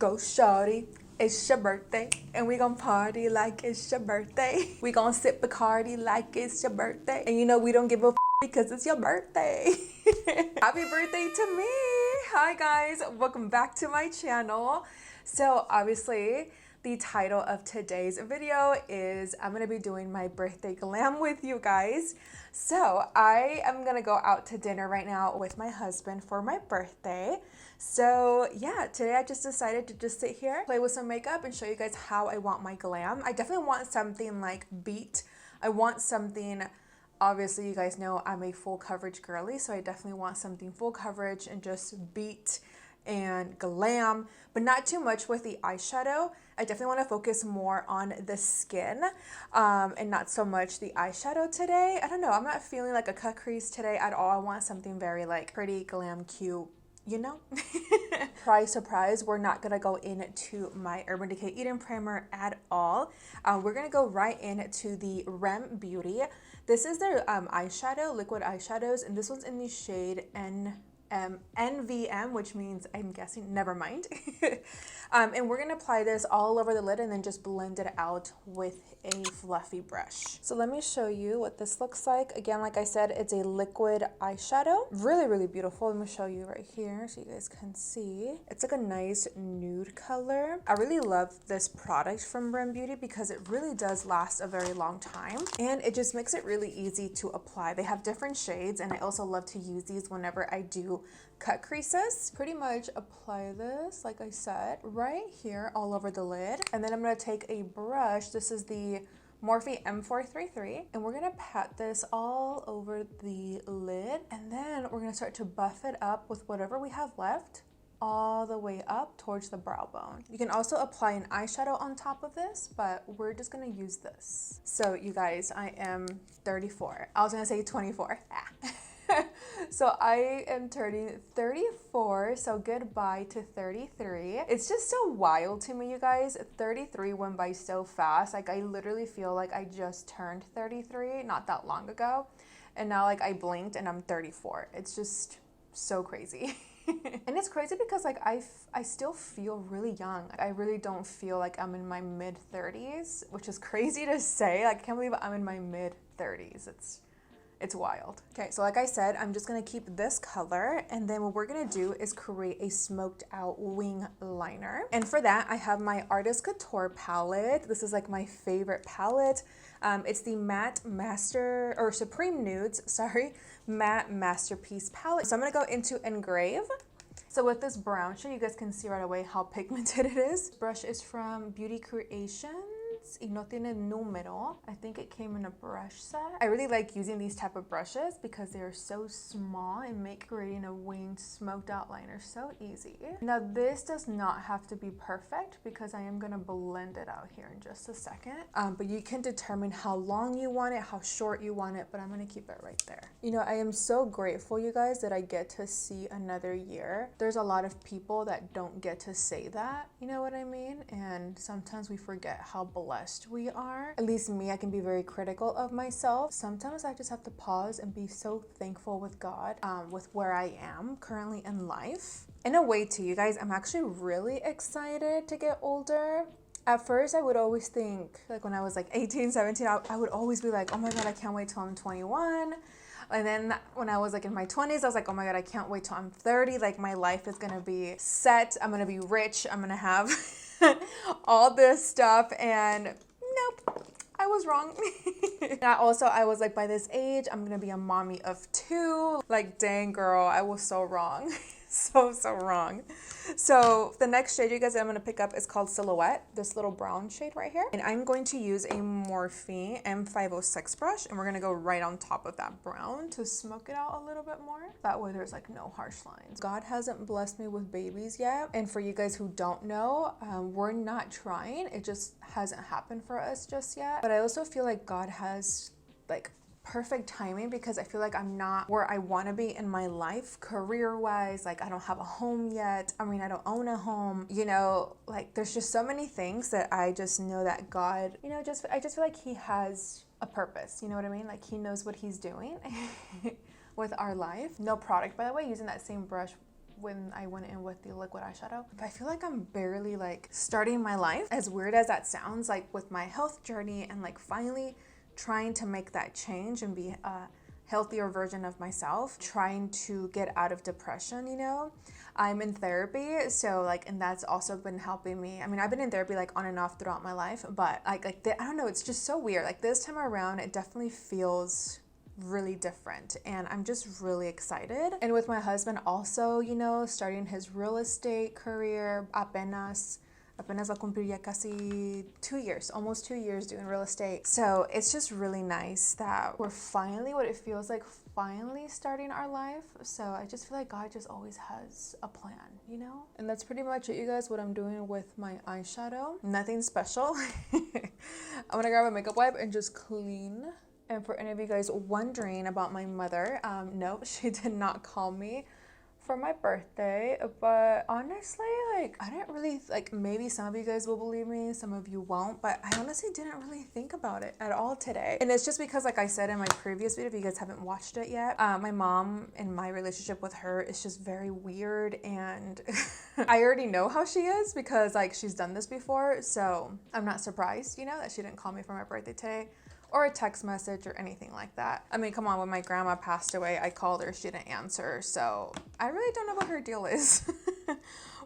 Go shawty, it's your birthday, and we gon' party like it's your birthday. We gon' sip Bacardi like it's your birthday, and you know we don't give a f because it's your birthday. Happy birthday to me. Hi guys, welcome back to my channel. So obviously the title of today's video is I'm gonna be doing my birthday glam with you guys. So I am gonna go out to dinner right now with my husband for my birthday. So yeah, today I just decided to just sit here, play with some makeup, and show you guys how I want my glam. I definitely want something like beat. I want something, obviously you guys know I'm a full coverage girly, so I definitely want something full coverage and just beat and glam, but not too much with the eyeshadow. I definitely want to focus more on the skin and not so much the eyeshadow today. I don't know, I'm not feeling like a cut crease today at all. I want something very like pretty, glam, cute, you know? Surprise, we're not gonna go into my Urban Decay Eden Primer at all. We're gonna go right into the REM Beauty. This is their eyeshadow, liquid eyeshadows, and this one's in the shade NVM, which means, I'm guessing, never mind. And we're gonna apply this all over the lid and then just blend it out with a fluffy brush. So let me show you what this looks like. Again, like I said, it's a liquid eyeshadow. Really, really beautiful. Let me show you right here so you guys can see. It's like a nice nude color. I really love this product from REM Beauty because it really does last a very long time. And it just makes it really easy to apply. They have different shades, and I also love to use these whenever I do cut creases. Pretty much apply this, like I said, right here all over the lid. And then I'm gonna take a brush. This is the Morphe M433, and we're gonna pat this all over the lid. And then we're gonna start to buff it up with whatever we have left, all the way up towards the brow bone. You can also apply an eyeshadow on top of this, but we're just gonna use this. So you guys, I am 34. I was gonna say 24. So I am turning 34, so goodbye to 33. It's just so wild to me, you guys. 33 went by so fast. Like, I literally feel like I just turned 33 not that long ago, and now like I blinked and I'm 34. It's just so crazy. And it's crazy because like I still feel really young. I really don't feel like I'm in my mid-30s, which is crazy to say. Like, I can't believe I'm in my mid-30s. It's wild. Okay, so like I said, I'm just gonna keep this color, and then what we're gonna do is create a smoked out wing liner. And for that, I have my Artist Couture palette. This is like my favorite palette. It's the Supreme Nudes, Matte Masterpiece palette. So I'm gonna go into Engrave. So with this brown shade, you guys can see right away how pigmented it is. This brush is from Beauty Creations. Y no tiene número. I think it came in a brush set. I really like using these type of brushes because they are so small and make creating a winged smoked out liner so easy. Now this does not have to be perfect because I am gonna blend it out here in just a second. But you can determine how long you want it, how short you want it, but I'm gonna keep it right there. You know, I am so grateful, you guys, that I get to see another year. There's a lot of people that don't get to say that, you know what I mean? And sometimes we forget how blessed we are. At least me, I can be very critical of myself. Sometimes I just have to pause and be so thankful with God, with where I am currently in life. In a way too, you guys, I'm actually really excited to get older. At first, I would always think, like when I was like 18, 17, I would always be like, oh my God, I can't wait till I'm 21. And then when I was like in my 20s, I was like, oh my God, I can't wait till I'm 30. Like, my life is gonna be set. I'm gonna be rich. I'm gonna have all this stuff. And nope, I was wrong. And I was like, by this age, I'm gonna be a mommy of 2. Like, dang girl, I was so wrong. So wrong. So the next shade you guys I'm going to pick up is called Silhouette, this little brown shade right here. And I'm going to use a Morphe M506 brush, and we're going to go right on top of that brown to smoke it out a little bit more. That way there's like no harsh lines. God hasn't blessed me with babies yet. And for you guys who don't know, we're not trying. It just hasn't happened for us just yet. But I also feel like God has like perfect timing because I feel like I'm not where I want to be in my life career-wise. Like, I don't have a home yet. I mean, I don't own a home, you know, like there's just so many things that I just know that God, you know, I just feel like he has a purpose, you know what I mean? Like, he knows what he's doing with our life. No product, by the way, using that same brush when I went in with the liquid eyeshadow. But I feel like I'm barely like starting my life, as weird as that sounds, like with my health journey and like finally trying to make that change and be a healthier version of myself, trying to get out of depression, you know. I'm in therapy, so like, and that's also been helping me. I mean, I've been in therapy like on and off throughout my life, but I don't know, it's just so weird. Like this time around, it definitely feels really different, and I'm just really excited. And with my husband also, you know, starting his real estate career, apenas va a cumplir ya casi 2 years, almost 2 years doing real estate. So it's just really nice that we're finally, what it feels like, finally starting our life. So I just feel like God just always has a plan, you know? And that's pretty much it, you guys, what I'm doing with my eyeshadow. Nothing special. I'm gonna grab a makeup wipe and just clean. And for any of you guys wondering about my mother, no, she did not call me for my birthday, but honestly, like, I didn't really, like, maybe some of you guys will believe me, some of you won't, but I honestly didn't really think about it at all today. And it's just because, like I said in my previous video, if you guys haven't watched it yet, my mom and my relationship with her is just very weird, and I already know how she is because, like, she's done this before, so I'm not surprised, you know, that she didn't call me for my birthday today, or a text message or anything like that. I mean, come on, when my grandma passed away, I called her, she didn't answer. So I really don't know what her deal is,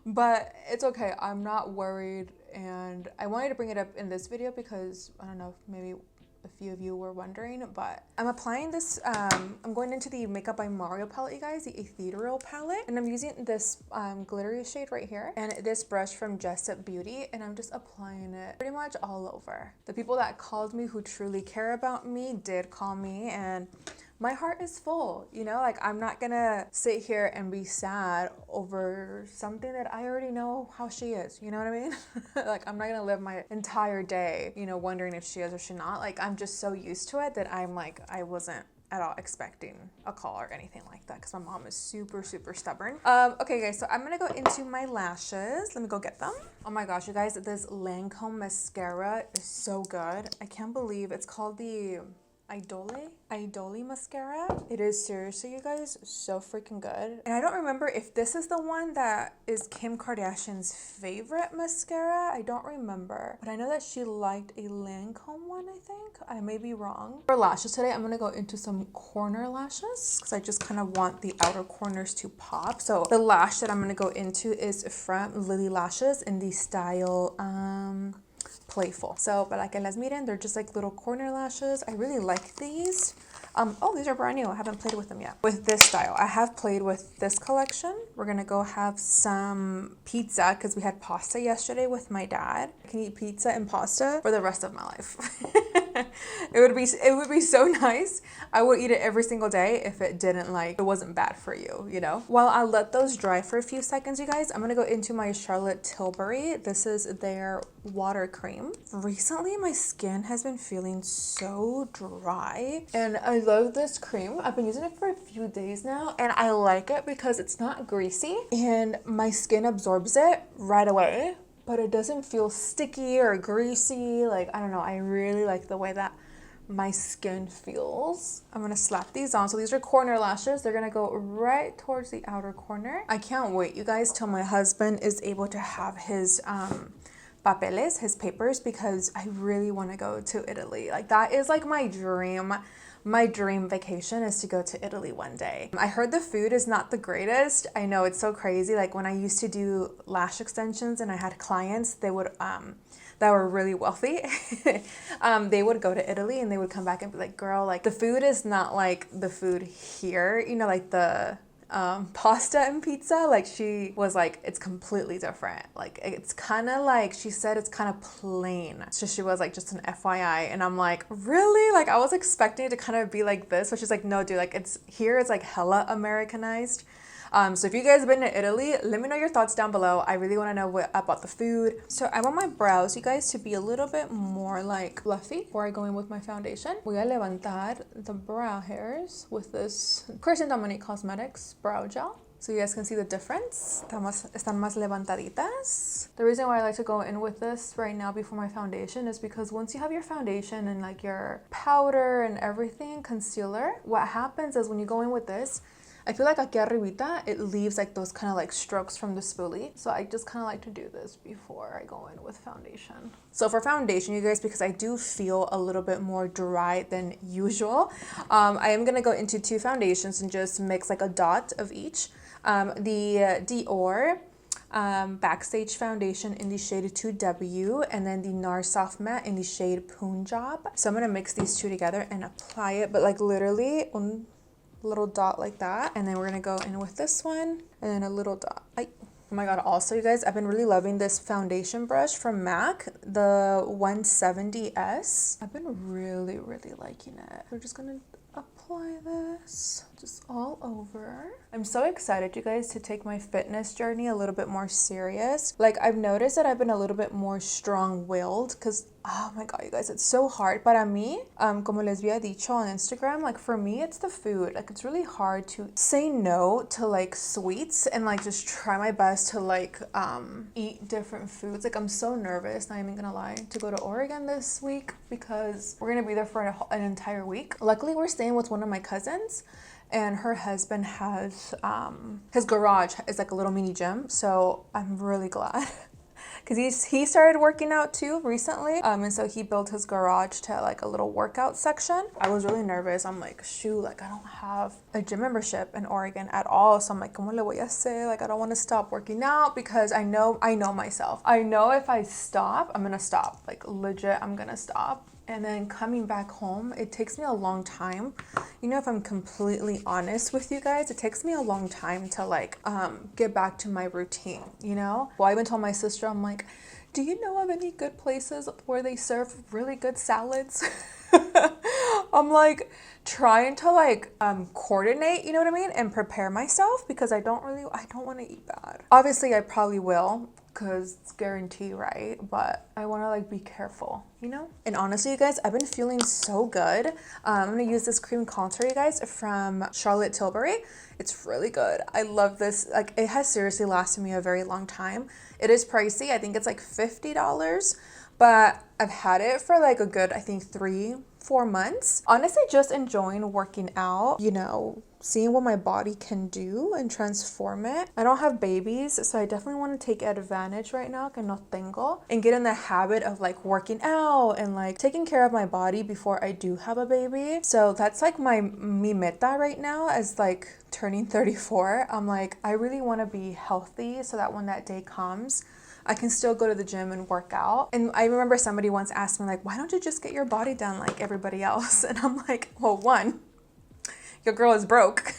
but it's okay. I'm not worried. And I wanted to bring it up in this video because I don't know if maybe a few of you were wondering, but I'm applying this, I'm going into the Makeup by Mario palette, you guys, the Ethereal palette, and I'm using this glittery shade right here and this brush from Beauty, and I'm just applying it pretty much all over. The people that called me who truly care about me did call me, and my heart is full, you know, like I'm not gonna sit here and be sad over something that I already know how she is, you know what I mean? Like I'm not gonna live my entire day, you know, wondering if she is or she not. Like I'm just so used to it that I'm like, I wasn't at all expecting a call or anything like that because my mom is super stubborn. Okay guys, so I'm gonna go into my lashes. Let me go get them. Oh my gosh, you guys, this Lancome mascara is so good. I can't believe it's called the IDOLE mascara. It is seriously, you guys, so freaking good. And I don't remember if this is the one that is Kim Kardashian's favorite mascara. I don't remember, but I know that she liked a Lancome one, I think. I may be wrong. For lashes today, I'm gonna go into some corner lashes because I just kind of want the outer corners to pop. So the lash that I'm gonna go into is from Lilly Lashes in the style Playful. So, para que las miren, they're just like little corner lashes. I really like these. Oh, these are brand new. I haven't played with them yet. With this style, I have played with this collection. We're gonna go have some pizza because we had pasta yesterday with my dad. I can eat pizza and pasta for the rest of my life. It would be so nice. I would eat it every single day if it didn't, like, it wasn't bad for you, you know? While I let those dry for a few seconds, you guys, I'm gonna go into my Charlotte Tilbury. This is their water cream. Recently, my skin has been feeling so dry, and I love this cream. I've been using it for a few days now, and I like it because it's not greasy, and my skin absorbs it right away. But it doesn't feel sticky or greasy. Like, I don't know, I really like the way that my skin feels. I'm gonna slap these on. So these are corner lashes. They're gonna go right towards the outer corner. I can't wait, you guys, till my husband is able to have his papeles, his papers, because I really wanna go to Italy. Like that is like my dream. My dream vacation is to go to Italy one day. I heard the food is not the greatest. I know, it's so crazy. Like when I used to do lash extensions and I had clients, they would that were really wealthy, they would go to Italy and they would come back and be like, girl, like the food is not like the food here, you know, like the pasta and pizza. Like she was like, it's completely different. Like it's kind of like, she said it's kind of plain. So she was like, just an FYI. And I'm like, really? Like I was expecting it to kind of be like this, but she's like, no dude, like it's here, it's like hella Americanized. So if you guys have been to Italy, let me know your thoughts down below. I really want to know what about the food. So I want my brows, you guys, to be a little bit more like fluffy before I go in with my foundation. Voy a levantar the brow hairs with this Grwm Cosmetics brow gel. So you guys can see the difference. Están más levantaditas. The reason why I like to go in with this right now before my foundation is because once you have your foundation and like your powder and everything, concealer, what happens is when you go in with this, I feel like aquí arribita, it leaves like those kind of like strokes from the spoolie. So I just kind of like to do this before I go in with foundation. So for foundation, you guys, because I do feel a little bit more dry than usual, I am going to go into 2 foundations and just mix like a dot of each. The Dior Backstage foundation in the shade 2W, and then the NARS Soft Matte in the shade Punjab. So I'm gonna mix these 2 together and apply it, but like literally one little dot like that, and then we're gonna go in with this one and then a little dot. Oh my god, also you guys, I've been really loving this foundation brush from MAC, the 170S. I've been really liking it. We're just gonna apply this just all over. I'm so excited, you guys, to take my fitness journey a little bit more serious. Like, I've noticed that I've been a little bit more strong-willed because, oh my god, you guys, it's so hard. Para mí, como les había dicho on Instagram, like for me, it's the food. Like, it's really hard to say no to like sweets and like just try my best to like eat different foods. Like, I'm so nervous, not even gonna lie, to go to Oregon this week because we're gonna be there for an entire week. Luckily, we're staying with one of my cousins, and her husband has his garage is like a little mini gym, so I'm really glad because he started working out too recently, and so he built his garage to like a little workout section. I was really nervous. I'm like, shoot, like I don't have a gym membership in Oregon at all, so I'm like, ¿cómo le voy a hacer? Like, I don't want to stop working out because I know myself. I know if I stop, I'm gonna stop. Like, legit, I'm gonna stop. And then coming back home, it takes me a long time. You know, if I'm completely honest with you guys, it takes me a long time to like get back to my routine, you know? Well, I even told my sister, I'm like, do you know of any good places where they serve really good salads? I'm like trying to like coordinate, you know what I mean? And prepare myself because I don't want to eat bad. Obviously, I probably will, because it's guaranteed, right? But I want to like be careful, you know? And honestly, you guys, I've been feeling so good. I'm gonna use this cream contour, you guys, from Charlotte Tilbury. It's really good. I love this. Like, it has seriously lasted me a very long time. It is pricey. I think it's like $50, but I've had it for like a good, I think 3-4 months. Honestly, just enjoying working out, you know, seeing what my body can do and transform it. I don't have babies, so I definitely want to take advantage right now, que no tengo, and get in the habit of like working out and like taking care of my body before I do have a baby. So that's like mi meta right now, as like turning 34. I'm like, I really want to be healthy so that when that day comes, I can still go to the gym and work out. And I remember somebody once asked me like, why don't you just get your body done like everybody else? And I'm like, well, one, your girl is broke.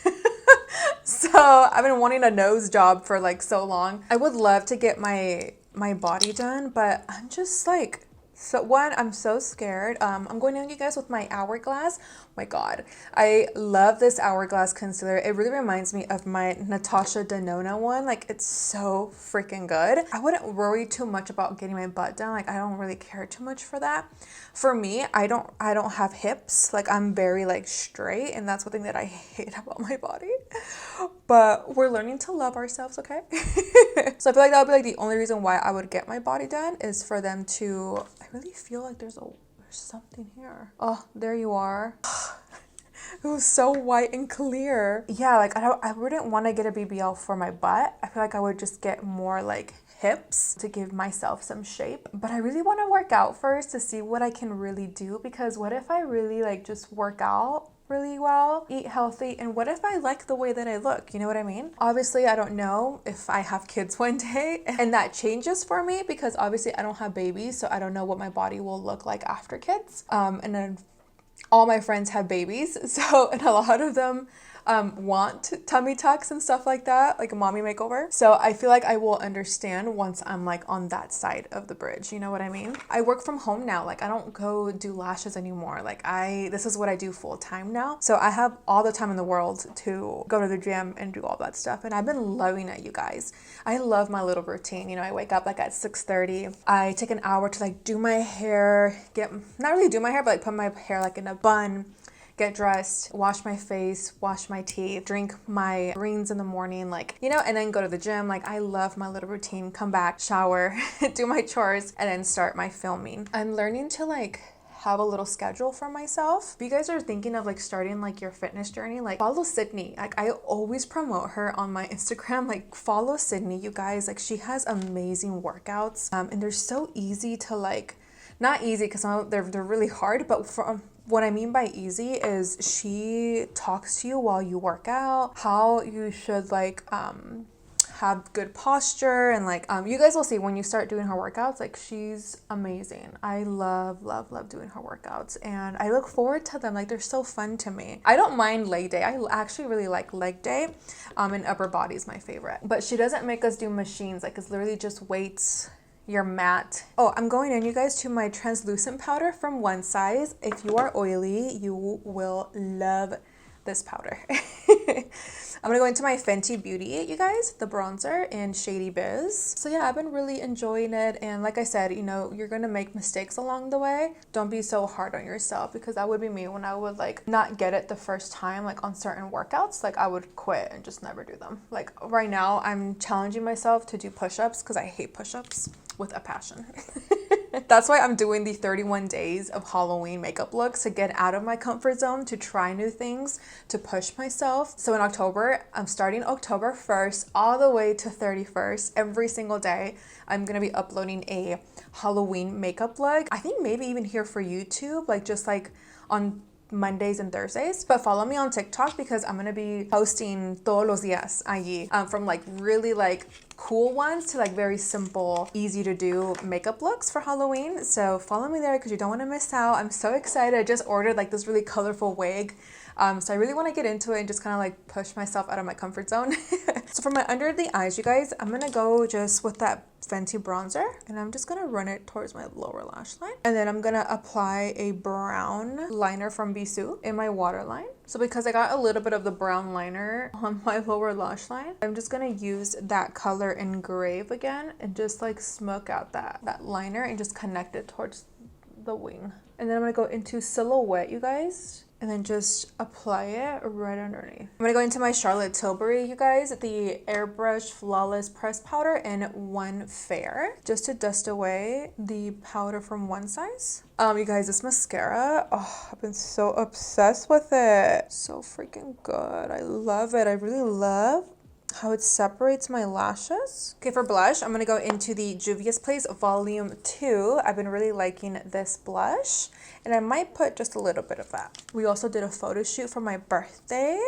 So I've been wanting a nose job for like so long. I would love to get my body done, but I'm just like, so one, I'm so scared. I'm going in, you guys, with my Hourglass. Oh my god, I love this Hourglass concealer. It really reminds me of my Natasha Denona one. Like, it's so freaking good. I wouldn't worry too much about getting my butt done. Like, I don't really care too much for that. For me, I don't have hips. Like, I'm very like straight, and that's one thing that I hate about my body. But we're learning to love ourselves, okay? So I feel like that would be like the only reason why I would get my body done, is for them to, I really feel like there's something here. Oh, there you are. It was so white and clear. Yeah, like I wouldn't want to get a BBL for my butt. I feel like I would just get more like hips to give myself some shape. But I really want to work out first to see what I can really do, because what if I really like just work out really well, eat healthy, and what if I like the way that I look? You know what I mean? Obviously, I don't know if I have kids one day and that changes for me, because obviously I don't have babies, so I don't know what my body will look like after kids. And then all my friends have babies, so, and a lot of them want tummy tucks and stuff like that, like a mommy makeover. So I feel like I will understand once I'm like on that side of the bridge, you know what I mean? I work from home now. Like, I don't go do lashes anymore. Like, this is what I do full time now. So I have all the time in the world to go to the gym and do all that stuff. And I've been loving it, you guys. I love my little routine. You know, I wake up like at 6:30. I take an hour to like do my hair, not really do my hair, but like put my hair like in a bun, get dressed, wash my face, wash my teeth, drink my greens in the morning, like, you know, and then go to the gym. Like, I love my little routine. Come back, shower, do my chores, and then start my filming. I'm learning to like have a little schedule for myself. If you guys are thinking of like starting like your fitness journey, like follow Sydney. Like I always promote her on my Instagram. Like follow Sydney, you guys. Like she has amazing workouts, and they're so easy to like, not easy because they're really hard, but from what I mean by easy is she talks to you while you work out, how you should like have good posture, and like you guys will see when you start doing her workouts, like she's amazing. I love doing her workouts, and I look forward to them. Like they're so fun to me. I don't mind leg day. I actually really like leg day, and upper body is my favorite, but she doesn't make us do machines. Like it's literally just weights, your mat. Oh, I'm going in, you guys, to my translucent powder from One Size. If you are oily, you will love this powder. I'm gonna go into my Fenty Beauty, you guys, the bronzer in Shady Biz. So yeah, I've been really enjoying it, and like I said, you know, you're gonna make mistakes along the way. Don't be so hard on yourself, because that would be me when I would like not get it the first time, like on certain workouts. Like I would quit and just never do them. Like right now I'm challenging myself to do push-ups because I hate push-ups with a passion. That's why I'm doing the 31 days of Halloween makeup looks, to get out of my comfort zone, to try new things, to push myself. So in October, I'm starting October 1st all the way to 31st. Every single day, I'm gonna be uploading a Halloween makeup look. I think maybe even here for YouTube, like just like on Mondays and Thursdays. But follow me on TikTok because I'm gonna be posting todos los días allí, from like really like cool ones to like very simple, easy to do makeup looks for Halloween. So follow me there because you don't want to miss out. I'm so excited. I just ordered like this really colorful wig. So I really want to get into it and just kind of like push myself out of my comfort zone. So for my under the eyes, you guys, I'm gonna go just with that Fenty bronzer, and I'm just gonna run it towards my lower lash line, and then I'm gonna apply a brown liner from BISSU in my waterline. So because I got a little bit of the brown liner on my lower lash line, I'm just gonna use that color in Grwm again and just like smoke out that liner and just connect it towards the wing. And then I'm gonna go into Silhouette, you guys, and then just apply it right underneath. I'm gonna go into my Charlotte Tilbury, you guys, the Airbrush Flawless Press Powder in One Fair, just to dust away the powder from One Size. You guys, this mascara, oh, I've been so obsessed with it. So freaking good. I love it. I really love how it separates my lashes. Okay, for blush, I'm gonna go into the Juvia's Place Volume 2. I've been really liking this blush, and I might put just a little bit of that. We also did a photo shoot for my birthday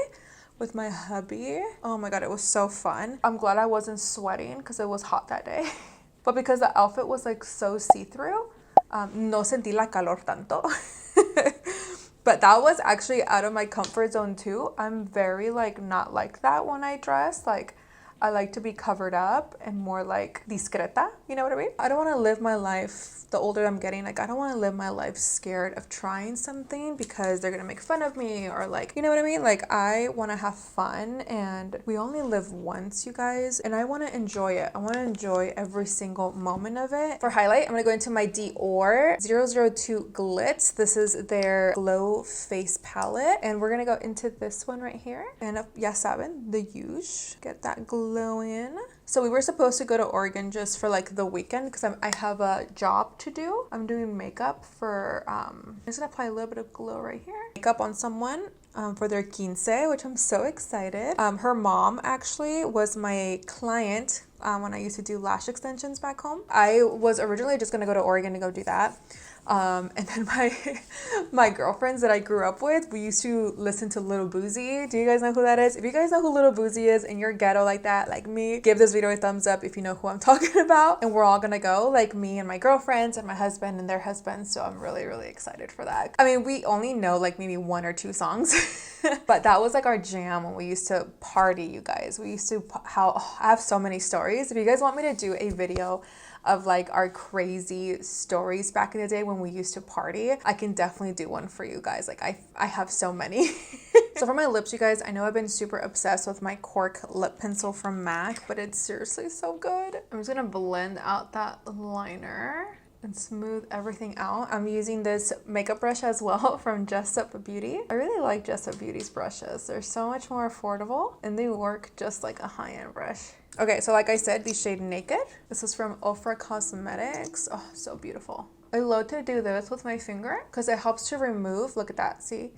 with my hubby. Oh my god, it was so fun. I'm glad I wasn't sweating because it was hot that day. But because the outfit was like so see-through, no sentí la calor tanto. But that was actually out of my comfort zone too. I'm very like not like that when I dress. Like I like to be covered up and more like discreta, you know what I mean? I don't want to live my life, the older I'm getting, like I don't want to live my life scared of trying something because they're gonna make fun of me, or like, you know what I mean? Like I want to have fun, and we only live once, you guys, and I want to enjoy it. I want to enjoy every single moment of it. For highlight, I'm gonna go into my Dior 002 Glitz. This is their Glow Face Palette, and we're gonna go into this one right here. And ya saben, the huge, get that glow in. So we were supposed to go to Oregon just for like the weekend because I have a job to do. I'm doing makeup for, I'm just gonna apply a little bit of glow right here. Makeup on someone for their quince, which I'm so excited. Her mom actually was my client when I used to do lash extensions back home. I was originally just gonna go to Oregon to go do that. And then my girlfriends that I grew up with, we used to listen to Little Boozy. Do you guys know who that is? If you guys know who Little Boozy is and you're ghetto like that, like me, give this video a thumbs up if you know who I'm talking about. And we're all gonna go, like me and my girlfriends and my husband and their husbands. So I'm really, really excited for that. I mean, we only know like maybe 1 or 2 songs, but that was like our jam when we used to party, you guys. We used to, I have so many stories. If you guys want me to do a video of like our crazy stories back in the day when we used to party, I can definitely do one for you guys. Like I have so many. So for my lips, you guys, I know I've been super obsessed with my Cork lip pencil from MAC, but it's seriously so good. I'm just gonna blend out that liner and smooth everything out. I'm using this makeup brush as well from Jessup Beauty. I really like Jessup Beauty's brushes. They're so much more affordable and they work just like a high-end brush. Okay, so like I said, the shade Naked. This is from Ofra Cosmetics. Oh, so beautiful. I love to do this with my finger because it helps to remove, look at that, see?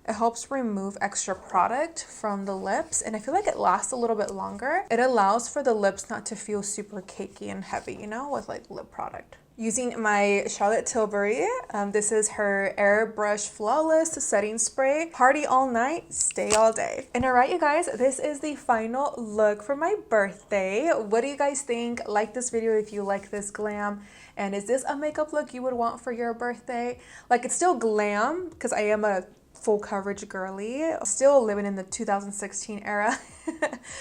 It helps remove extra product from the lips, and I feel like it lasts a little bit longer. It allows for the lips not to feel super cakey and heavy, you know, with like lip product. Using my Charlotte Tilbury, this is her Airbrush Flawless Setting Spray. Party all night, stay all day. And all right, you guys, this is the final look for my birthday. What do you guys think? Like this video if you like this glam. And is this a makeup look you would want for your birthday? Like, it's still glam because I am a full coverage girly, still living in the 2016 era.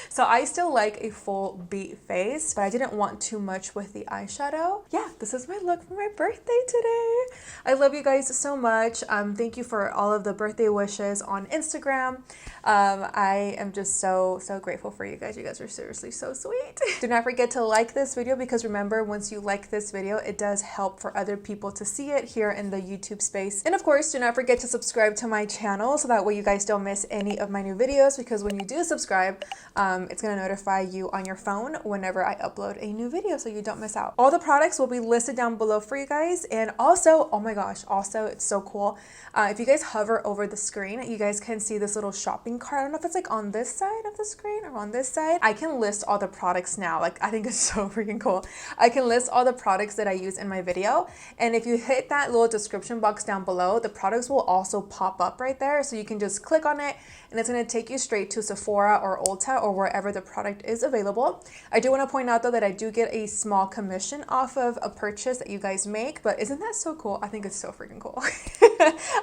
So I still like a full beat face, but I didn't want too much with the eyeshadow. Yeah, this is my look for my birthday today. I love you guys so much. Thank you for all of the birthday wishes on Instagram. I am just so grateful for you guys. You guys are seriously so sweet. Do not forget to like this video, because remember, once you like this video, it does help for other people to see it here in the YouTube space. And of course, do not forget to subscribe to my channel so that way you guys don't miss any of my new videos, because when you do subscribe, it's going to notify you on your phone whenever I upload a new video so you don't miss out. All the products will be listed down below for you guys. And also, oh my gosh, also it's so cool. If you guys hover over the screen, you guys can see this little shopping cart. I don't know if it's like on this side of the screen or on this side. I can list all the products now. Like, I think it's so freaking cool. I can list all the products that I use in my video. And if you hit that little description box down below, the products will also pop up right there. So you can just click on it and it's going to take you straight to Sephora or Ulta or wherever the product is available. I do want to point out though that I do get a small commission off of a purchase that you guys make, but isn't that so cool? I think it's so freaking cool.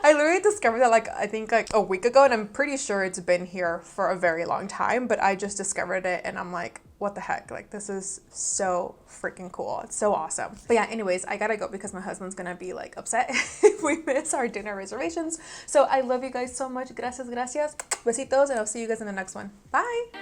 I literally discovered that like, I think like a week ago, and I'm pretty sure it's been here for a very long time, but I just discovered it and I'm like, what the heck? Like, this is so freaking cool. It's so awesome. But yeah, anyways, I gotta go because my husband's gonna be like upset if we miss our dinner reservations. So I love you guys so much. Gracias, gracias. Besitos, and I'll see you guys in the next one. Bye.